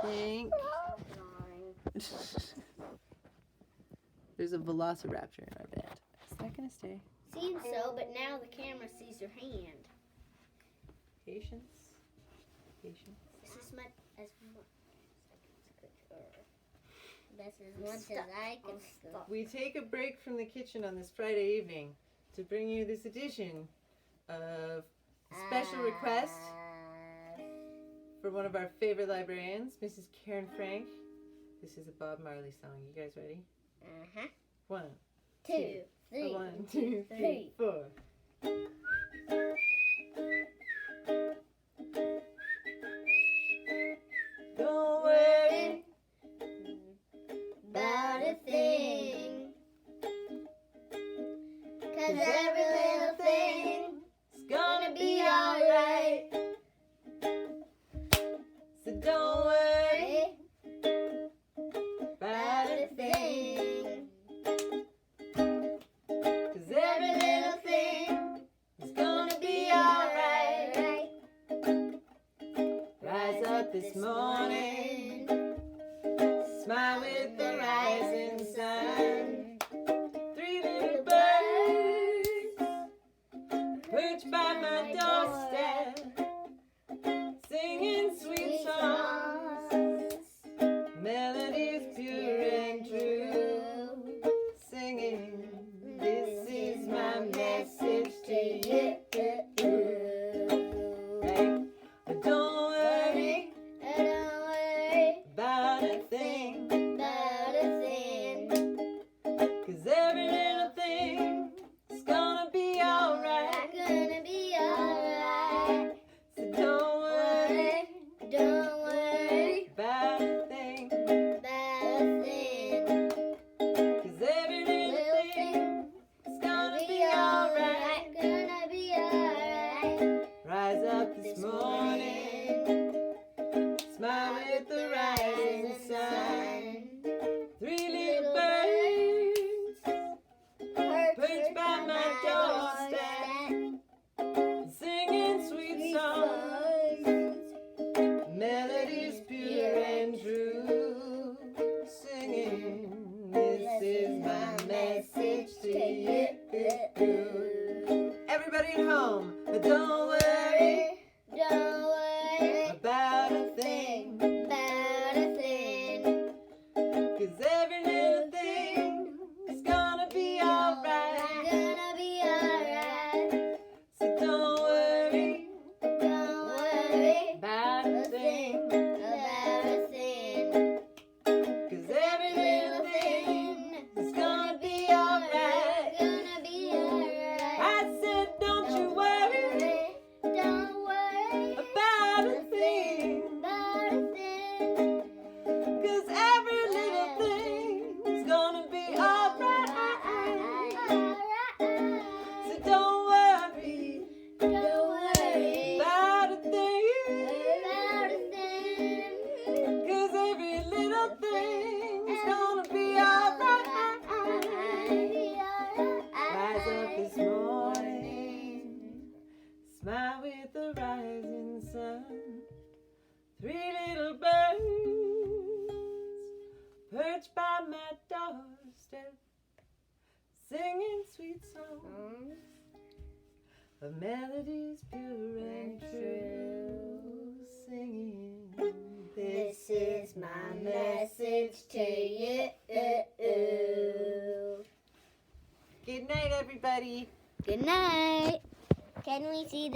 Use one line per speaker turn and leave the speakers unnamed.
think there's a velociraptor in our bed. Is that going to stay?
Seems so, but now the camera sees your hand.
Patience. Patience.
This is much as I can stop.
We take a break from the kitchen on this Friday evening to bring you this edition of special request for one of our favorite librarians, Mrs. Karen Frank. This is a Bob Marley song. You guys ready?
Uh-huh.
1,
2, 3.
1, 2, 3, 4. Don't worry
about a thing, 'cause every little thing
is gonna be alright. So don't worry about a thing, 'cause every little thing is gonna be alright. Rise up this morning, smile with the rising sun. 3 little birds perched by my doorstep, singing sweet songs, melodies pure and true, singing, this is my message to you. Right? But don't worry about a thing, 'cause every little thing is gonna be alright. So don't worry about a thing, 'cause every little thing is gonna be alright. Rise up this morning, smile with the rising sun. 3 little birds perched by my doorstep, singing sweet songs, melodies pure and true, singing, this is my message to you. Everybody at home, don't worry about a thing, 'cause every little thing is gonna be alright. So don't worry about a thing, 'cause every little thing is gonna be alright. I said don't you worry about a thing, 'cause every little thing is gonna be alright. So don't worry about a thing, 'cause every little thing is gonna be alright. Rise up this morning, smile with the rising sun. 3 little birds perched by my doorstep, singing sweet songs of melodies pure and true, singing, this is my message to you. Good night, everybody.
Good night. Can we see the